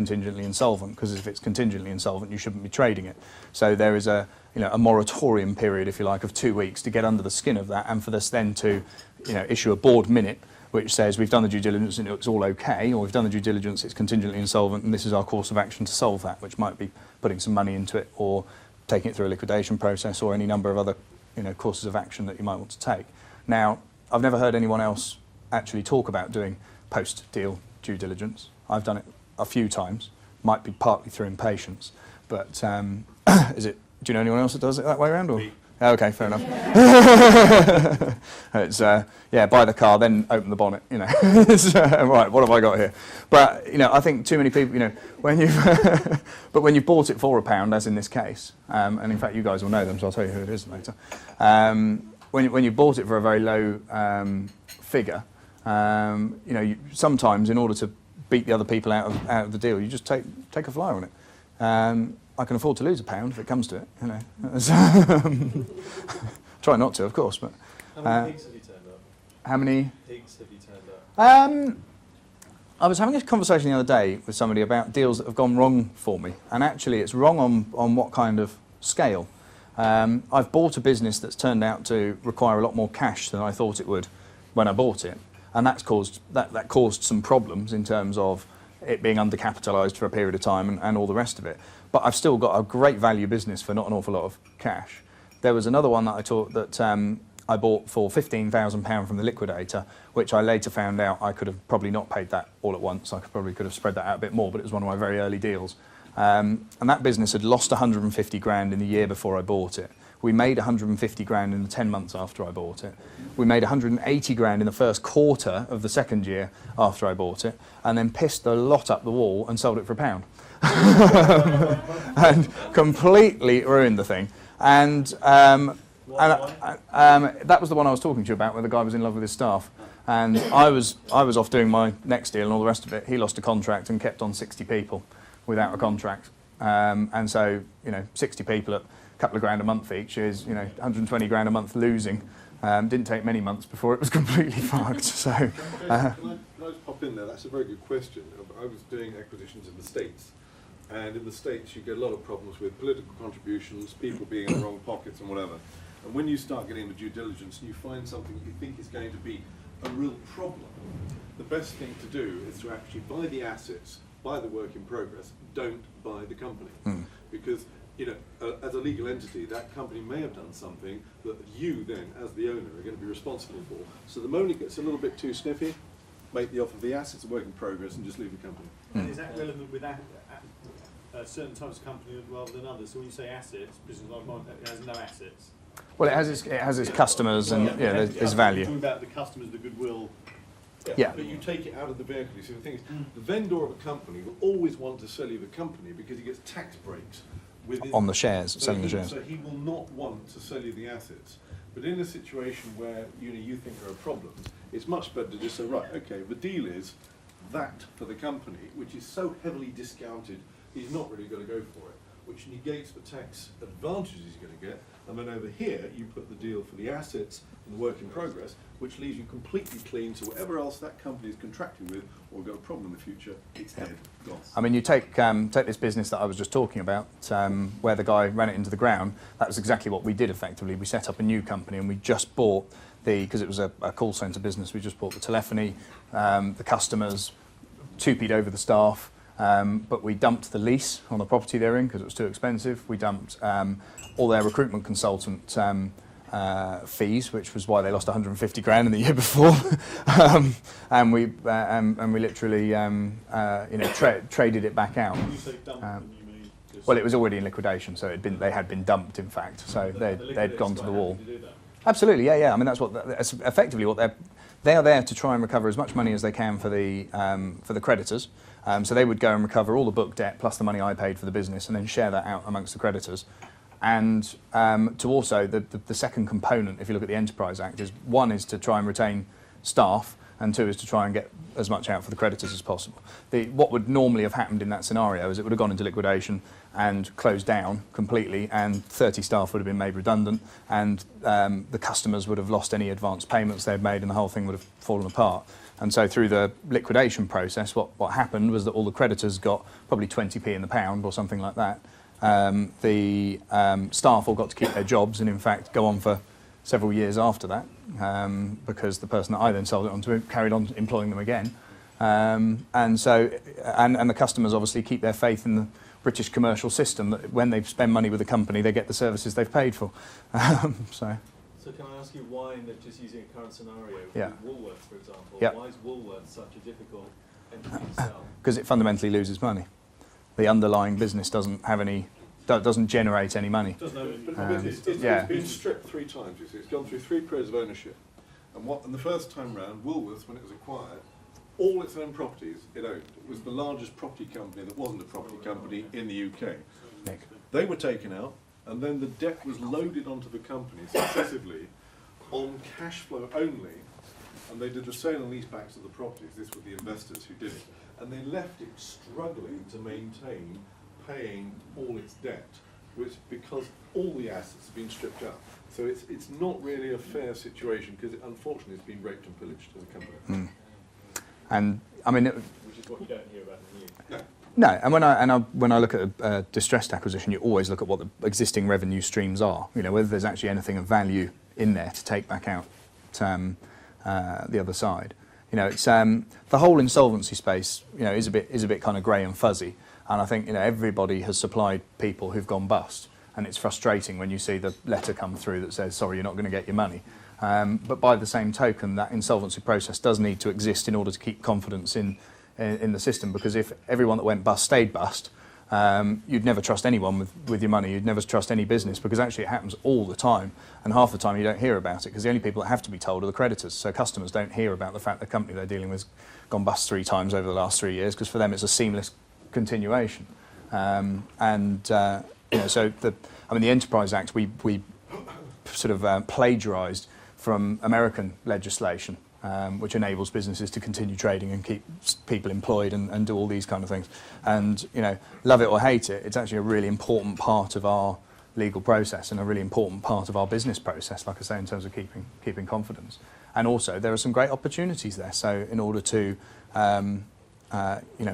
contingently insolvent, because if it's contingently insolvent, you shouldn't be trading it. So there is a moratorium period, if you like, of 2 weeks to get under the skin of that, and for this then to issue a board minute which says we've done the due diligence and it's all okay, or we've done the due diligence, it's contingently insolvent, and this is our course of action to solve that, which might be putting some money into it, or taking it through a liquidation process, or any number of other courses of action that you might want to take. Now, I've never heard anyone else actually talk about doing post-deal due diligence. I've done it a few times, might be partly through impatience, but do you know anyone else that does it that way around? Or? Okay, fair enough. It's buy the car, then open the bonnet. Right, what have I got here? But I think too many people. When you've but when you bought it for £1, as in this case, and in fact you guys will know them, so I'll tell you who it is later. When you bought it for a very low figure, sometimes in order to beat the other people out of the deal, you just take a flyer on it. I can afford to lose £1 if it comes to it. Try not to, of course. But how many pigs have you turned up? How many pigs have you turned up? I was having a conversation the other day with somebody about deals that have gone wrong for me, and actually it's wrong on what kind of scale. I've bought a business that's turned out to require a lot more cash than I thought it would when I bought it, and that caused some problems in terms of it being undercapitalised for a period of time and all the rest of it. But I've still got a great value business for not an awful lot of cash. There was another one that I bought for £15,000 from the liquidator, which I later found out I could have probably not paid that all at once. I could have spread that out a bit more, but it was one of my very early deals. And that business had lost 150 grand in the year before I bought it. We made 150 grand in the 10 months after I bought it. We made 180 grand in the first quarter of the second year after I bought it, and then pissed the lot up the wall and sold it for £1. And completely ruined the thing. And that was the one I was talking to you about, where the guy was in love with his staff. And I was off doing my next deal and all the rest of it. He lost a contract and kept on 60 people without a contract. And so, 60 people at a couple of grand a month each is, 120 grand a month losing. Didn't take many months before it was completely fucked. So, can I just pop in there? That's a very good question. I was doing acquisitions in the States. And in the States, you get a lot of problems with political contributions, people being in the wrong pockets and whatever. And when you start getting into due diligence and you find something that you think is going to be a real problem, the best thing to do is to actually buy the assets, buy the work in progress, don't buy the company. Because, as a legal entity, that company may have done something that you then, as the owner, are going to be responsible for. So the moment it gets a little bit too sniffy, make the offer of the assets, a work in progress, and just leave the company. And is that relevant with certain types of company rather than others? So when you say assets, business like mine, it has no assets. Well, it has its customers and there's value. Talking about the customers, the goodwill. Yeah, but you take it out of the vehicle. You see, the thing is, the vendor of a company will always want to sell you the company because he gets tax breaks on the shares, selling the shares. So he will not want to sell you the assets. But in a situation where you think are a problem, it's much better to just say, right, okay, the deal is that for the company, which is so heavily discounted, he's not really going to go for it, which negates the tax advantages he's going to get. And then over here, you put the deal for the assets and the work in progress, which leaves you completely clean. So whatever else that company is contracting with or got a problem in the future, it's dead, gone. I mean, you take this business that I was just talking about, where the guy ran it into the ground. That was exactly what we did effectively. We set up a new company and we just bought because it was a call centre business, we just bought the telephony, the customers, 2P'd over the staff. But we dumped the lease on the property they're in because it was too expensive. We dumped all their recruitment consultant fees, which was why they lost 150 grand in the year before. And we literally traded it back out. When you say dumped, you mean well, it was already in liquidation, so they had been dumped, in fact. So they'd gone to the wall. Absolutely, yeah. I mean, that's effectively what they are there to try and recover as much money as they can for the creditors. So they would go and recover all the book debt plus the money I paid for the business and then share that out amongst the creditors. And to also, the second component, if you look at the Enterprise Act, is one is to try and retain staff, and two is to try and get as much out for the creditors as possible. What would normally have happened in that scenario is it would have gone into liquidation and closed down completely, and 30 staff would have been made redundant, and the customers would have lost any advance payments they'd made, and the whole thing would have fallen apart. And so through the liquidation process, what happened was that all the creditors got probably 20p in the pound or something like that. The staff all got to keep their jobs and in fact go on for several years after that, because the person that I then sold it on to carried on employing them again. And the customers obviously keep their faith in the British commercial system, that when they spend money with a company, they get the services they've paid for. So can I ask you why, just using a current scenario, Yeah. with Woolworths, for example, Yeah. why is Woolworths such a difficult entity to sell? Because it fundamentally loses money. The underlying business doesn't generate any money. It's been stripped 3 times, you see. It's gone through 3 periods of ownership. And the first time round, Woolworths, when it was acquired, all its own properties it owned. It was the largest property company that wasn't a property company in the UK. Nick. They were taken out, and then the debt was loaded onto the company successively on cash flow only, and they did the sale and lease backs of the properties. This were the investors who did it. And they left it struggling to maintain paying all its debt, which because all the assets have been stripped out. So it's not really a fair situation, because unfortunately it's been raped and pillaged as a company. And I mean, Which is what you don't hear about in the news. no. And when I look at a distressed acquisition, you always look at what the existing revenue streams are. You know, whether there's actually anything of value in there to take back out the other side. You know, it's the whole insolvency space. You know, is a bit kind of grey and fuzzy. And I think everybody has supplied people who've gone bust, and it's frustrating when you see the letter come through that says, "Sorry, you're not going to get your money." But by the same token, that insolvency process does need to exist in order to keep confidence in the system. Because if everyone that went bust stayed bust, you'd never trust anyone with your money. You'd never trust any business, because actually it happens all the time, and half the time you don't hear about it, because the only people that have to be told are the creditors. So customers don't hear about the fact the company they're dealing with has gone bust 3 times over the last 3 years, because for them it's a seamless continuation. So the Enterprise Act we sort of plagiarised from American legislation, which enables businesses to continue trading and keep people employed and do all these kind of things. And love it or hate it, it's actually a really important part of our legal process and a really important part of our business process, like I say, in terms of keeping confidence. And also there are some great opportunities there. So in order to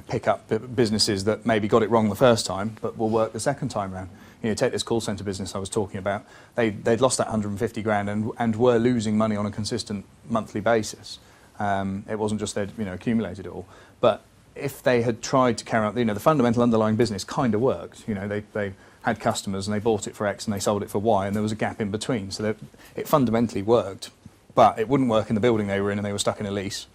pick up businesses that maybe got it wrong the first time, but will work the second time round. Take this call centre business I was talking about. They'd lost that 150 grand and were losing money on a consistent monthly basis. It wasn't just they'd accumulated it all. But if they had tried to carry out, the fundamental underlying business kind of worked. They had customers and they bought it for X and they sold it for Y, and there was a gap in between. So it fundamentally worked, but it wouldn't work in the building they were in, and they were stuck in a lease.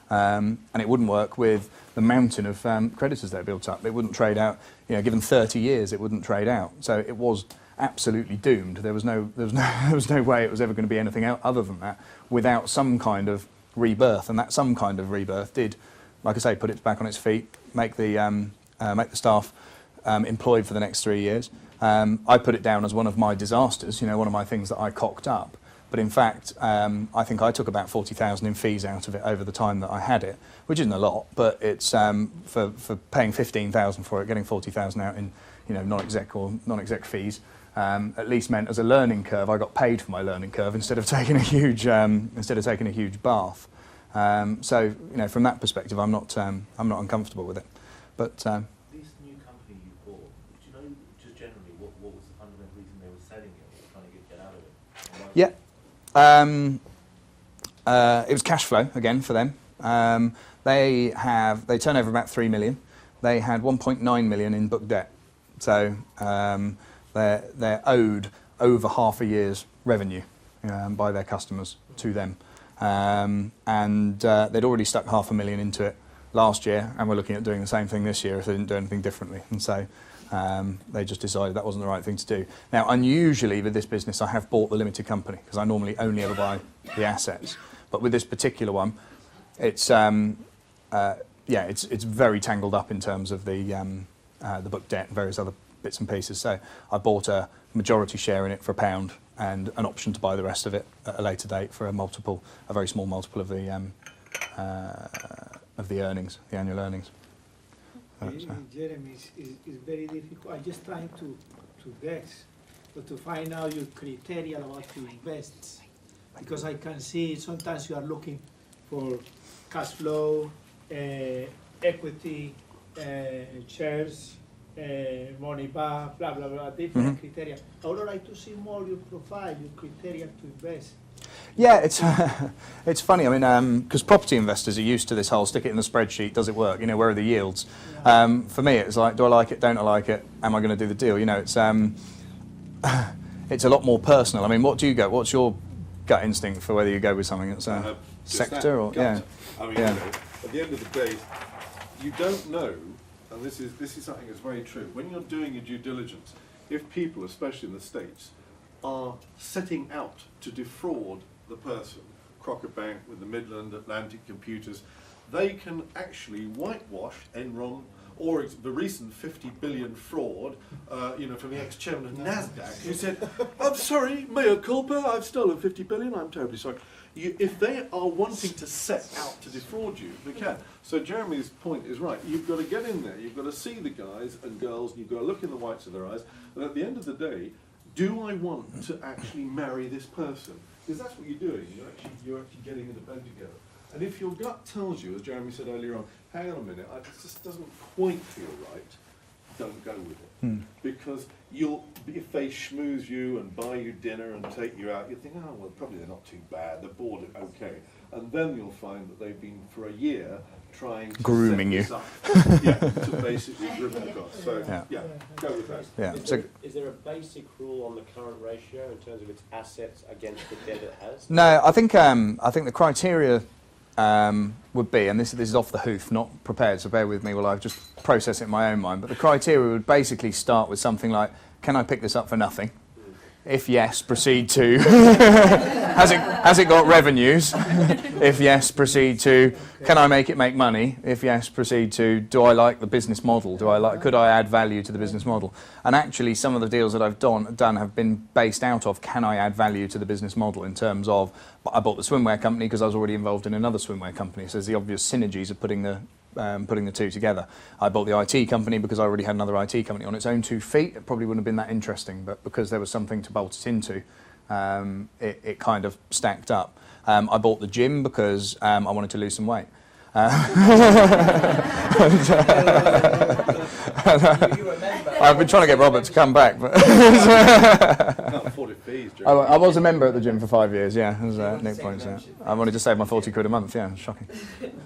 And it wouldn't work with the mountain of creditors they built up. It wouldn't trade out. Given 30 years, it wouldn't trade out. So it was absolutely doomed. There was no way it was ever going to be anything other than that without some kind of rebirth. And that some kind of rebirth did, like I say, put it back on its feet, make the staff employed for the next 3 years. I put it down as one of my disasters. One of my things that I cocked up. But in fact, I think I took about 40,000 in fees out of it over the time that I had it, which isn't a lot, but it's for paying 15,000 for it, getting 40,000 out in non-exec fees, at least meant as a learning curve, I got paid for my learning curve instead of taking a huge bath. So from that perspective, I'm not uncomfortable with it. But this new company you bought, do you know just generally what was the fundamental reason they were selling it or trying to get out of it? yeah. It was cash flow again for them. They turn over about 3 million. They had 1.9 million in book debt, so they're owed over half a year's revenue by their customers to them, and they'd already stuck 500,000 into it last year, and we're looking at doing the same thing this year if they didn't do anything differently. And so they just decided that wasn't the right thing to do. Now, unusually with this business, I have bought the limited company because I normally only ever buy the assets. But with this particular one, it's very tangled up in terms of the book debt and various other bits and pieces. So I bought a majority share in it for £1 and an option to buy the rest of it at a later date for a very small multiple of the earnings, the annual earnings. Jeremy, is very difficult. I'm just trying to guess, but to find out your criteria about to invest, because I can see sometimes you are looking for cash flow, equity, shares, money back, blah, blah, blah, different criteria. I would like to see more your profile, your criteria to invest. Yeah, it's funny. I mean, because property investors are used to this whole stick it in the spreadsheet, does it work? You know, where are the yields? Yeah. For me, it's like, do I like it? Don't I like it? Am I going to do the deal? You know, it's it's a lot more personal. I mean, what do you go? What's your gut instinct for whether you go with something that's a sector or gut. I mean, yeah. you know, at the end of the day, you don't know, and this is something that's very true. When you're doing your due diligence, if people, especially in the States, are setting out to defraud the person, Crocker Bank with the Midland Atlantic Computers, they can actually whitewash Enron or the recent 50 billion fraud, you know, from the ex-chairman of NASDAQ, who said, I'm sorry, mea culpa, I've stolen 50 billion, I'm terribly sorry. If they are wanting to set out to defraud you, they can. So Jeremy's point is right. You've got to get in there, you've got to see the guys and girls, and you've got to look in the whites of their eyes, and at the end of the day, do I want to actually marry this person? Because that's what you're doing. You're actually getting in the bed together. And if your gut tells you, as Jeremy said earlier on, hang on a minute, this just doesn't quite feel right, don't go with it. Because if they schmooze you and buy you dinner and take you out, you think, oh, well, probably they're not too bad, they're bored, okay. And then you'll find that they've been, for a year, trying to grooming you. Yeah, to basically groom you across. So, yeah, go with that. Yeah. Is there a basic rule on the current ratio in terms of its assets against the debt it has? No, I think the criteria would be, and this is off the hoof, not prepared, so bear with me while I just process it in my own mind, but the criteria would basically start with something like, can I pick this up for nothing? If yes, proceed to, has it got revenues? If yes, proceed to, can I make it make money? If yes, proceed to, do I like the business model? Could I add value to the business model? And actually some of the deals that I've done have been based out of, can I add value to the business model, in terms of, I bought the swimwear company because I was already involved in another swimwear company, so there's the obvious synergies of putting the two together. I bought the IT company because I already had another IT company on its own 2 feet. It probably wouldn't have been that interesting, but because there was something to bolt it into, it kind of stacked up. I bought the gym because I wanted to lose some weight. I've been trying to get Robert to come back, but Can't afford it fees, I was a member at the gym for 5 years, yeah, as Nick points out. I wanted to save my 40 quid a month, yeah, shocking.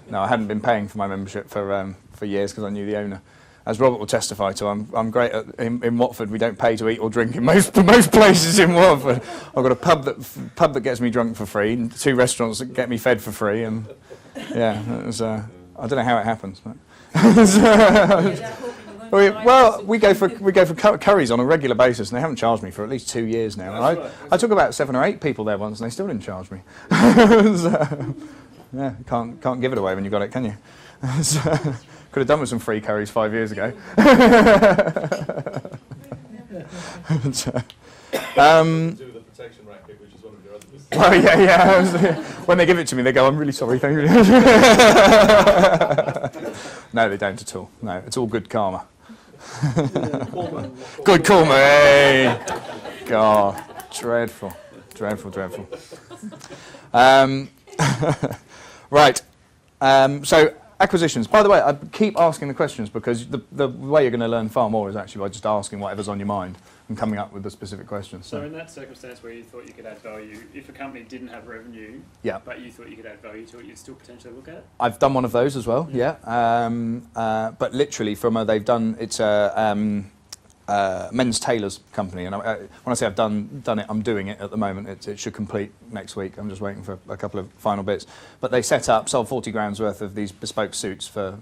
No, I hadn't been paying for my membership for years because I knew the owner. As Robert will testify to, I'm great in Watford. We don't pay to eat or drink in most places in Watford. I've got a pub that gets me drunk for free, and 2 restaurants that get me fed for free, and yeah, it was, I don't know how it happens, but. We go for curries on a regular basis, and they haven't charged me for at least 2 years now. I took about 7 or 8 people there once, and they still didn't charge me. So, yeah, can't give it away when you got it, can you? So, could have done with some free curries 5 years ago. Do the protection racket, which is one of your other businesses. Oh yeah. When they give it to me, they go, "I'm really sorry, thank you." No, they don't at all. No, it's all good karma. Good karma, hey! God, dreadful. Right. So acquisitions. By the way, I keep asking the questions because the way you're going to learn far more is actually by just asking whatever's on your mind and coming up with the specific questions. So in that circumstance where you thought you could add value, if a company didn't have revenue, but you thought you could add value to it, you'd still potentially look at it? I've done one of those as well, yeah. But literally they've done, it's a men's tailors company, and when I say I've done it, I'm doing it at the moment. It should complete next week. I'm just waiting for a couple of final bits. But they sold 40 grand's worth of these bespoke suits for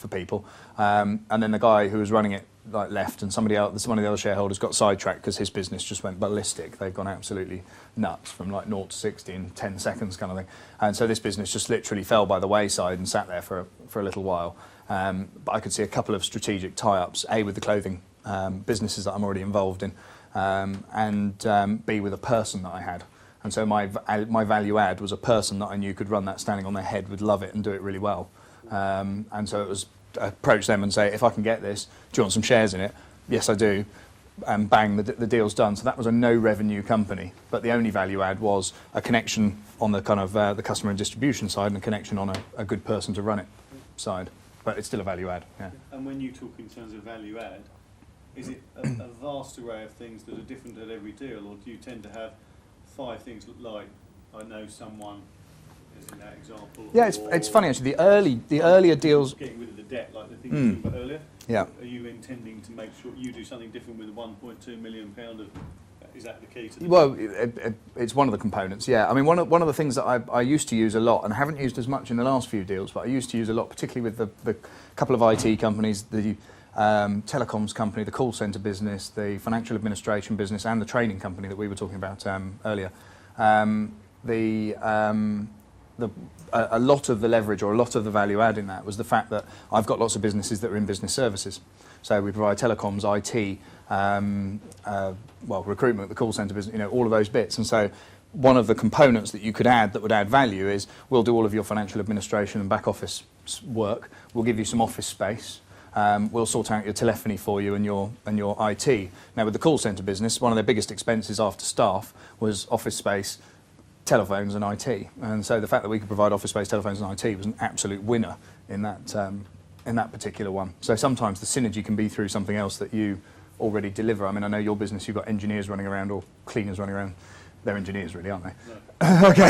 people, and then the guy who was running it left, and one of the other shareholders got sidetracked because his business just went ballistic. They've gone absolutely nuts from 0 to 60 in 10 seconds kind of thing, and so this business just literally fell by the wayside and sat there for a little while. But I could see a couple of strategic tie-ups, A, with the clothing businesses that I'm already involved in, and B, with a person that I had. And so my value add was a person that I knew could run that standing on their head, would love it and do it really well. And so it was approach them and say, if I can get this, do you want some shares in it? Yes, I do. and bang, the deal's done. So that was a no revenue company, but the only value add was a connection on the kind of the customer and distribution side, and a connection on a good person to run it side. But it's still a value add. Yeah. And when you talk in terms of value add, is it a vast array of things that are different at every deal, or do you tend to have 5 things like, I know someone, as in that example? Yeah, it's funny actually. The earlier deals. Getting rid of the debt, like the thing you talked about earlier. Yeah. Are you intending to make sure you do something different with £1.2 million of? Is that the key to the Well, it's one of the components, yeah. I mean, one of the things that I used to use a lot, and haven't used as much in the last few deals, but I used to use a lot, particularly with the couple of IT companies, the telecoms company, the call centre business, the financial administration business, and the training company that we were talking about earlier. A lot of the leverage, or a lot of the value add in that, was the fact that I've got lots of businesses that are in business services. So we provide telecoms, IT, recruitment, the call centre business, all of those bits. And so one of the components that you could add that would add value is we'll do all of your financial administration and back office work. We'll give you some office space. We'll sort out your telephony for you and your IT. Now, with the call centre business, one of their biggest expenses after staff was office space, telephones and IT. And so the fact that we could provide office space, telephones and IT was an absolute winner in that particular one. So sometimes the synergy can be through something else that you already deliver. I mean, I know your business, you've got engineers running around or cleaners running around. They're engineers really, aren't they? No. Okay.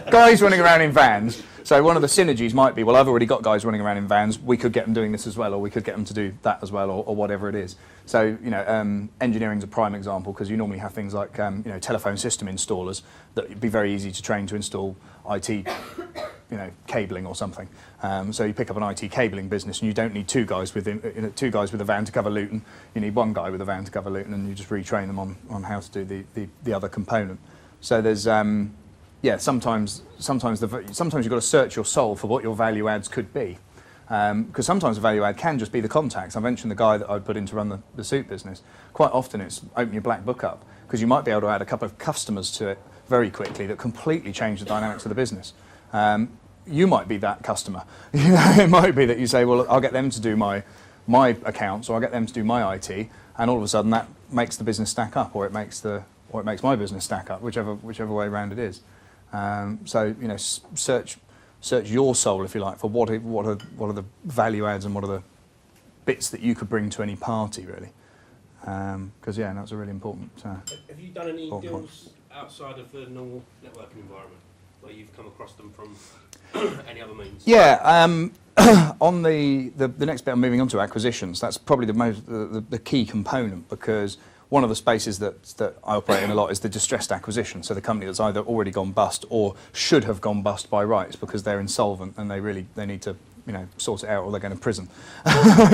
Guys running around in vans. So one of the synergies might be, well, I've already got guys running around in vans. We could get them doing this as well, or we could get them to do that as well, or whatever it is. So, engineering's a prime example, because you normally have things like, telephone system installers that would be very easy to train to install IT, cabling or something. So you pick up an IT cabling business, and you don't need 2 guys with a van to cover Luton. You need 1 guy with a van to cover Luton, and you just retrain them on how to do the other component. So there's sometimes you've got to search your soul for what your value adds could be. Because sometimes a value add can just be the contacts. I mentioned the guy that I'd put in to run the suit business. Quite often it's open your black book up, because you might be able to add a couple of customers to it very quickly that completely change the dynamics of the business. You might be that customer. It might be that you say, well, I'll get them to do my accounts, or I'll get them to do my IT, and all of a sudden that makes the business stack up, or it makes my business stack up, whichever way around it is. Search your soul, if you like, for what are the value adds and what are the bits that you could bring to any party, really. Because that's a really important. Have you done any deals outside of the normal networking environment, where you've come across them from any other means? Yeah. On the next bit, I'm moving on to acquisitions. That's probably the key component, because one of the spaces that I operate in a lot is the distressed acquisition. So the company that's either already gone bust or should have gone bust by rights because they're insolvent and they need to sort it out, or they're going to prison.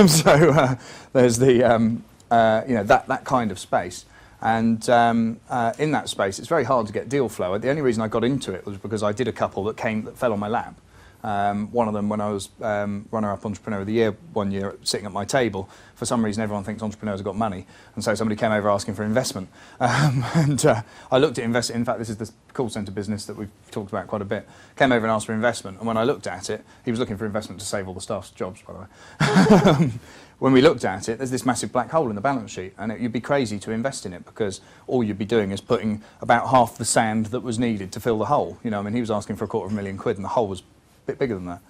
So there's that kind of space. And in that space, it's very hard to get deal flow. The only reason I got into it was because I did a couple that fell on my lap. One of them, when I was runner-up entrepreneur of the year one year, sitting at my table, for some reason everyone thinks entrepreneurs have got money, and so somebody came over asking for investment. I looked at investment. In fact, this is the call centre business that we've talked about quite a bit. Came over and asked for investment, and when I looked at it, he was looking for investment to save all the staff's jobs, by the way. When we looked at it, there's this massive black hole in the balance sheet, and you'd be crazy to invest in it, because all you'd be doing is putting about half the sand that was needed to fill the hole. He was asking for £250,000, and the hole was bit bigger than that.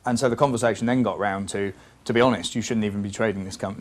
And so the conversation then got round to be honest, you shouldn't even be trading this company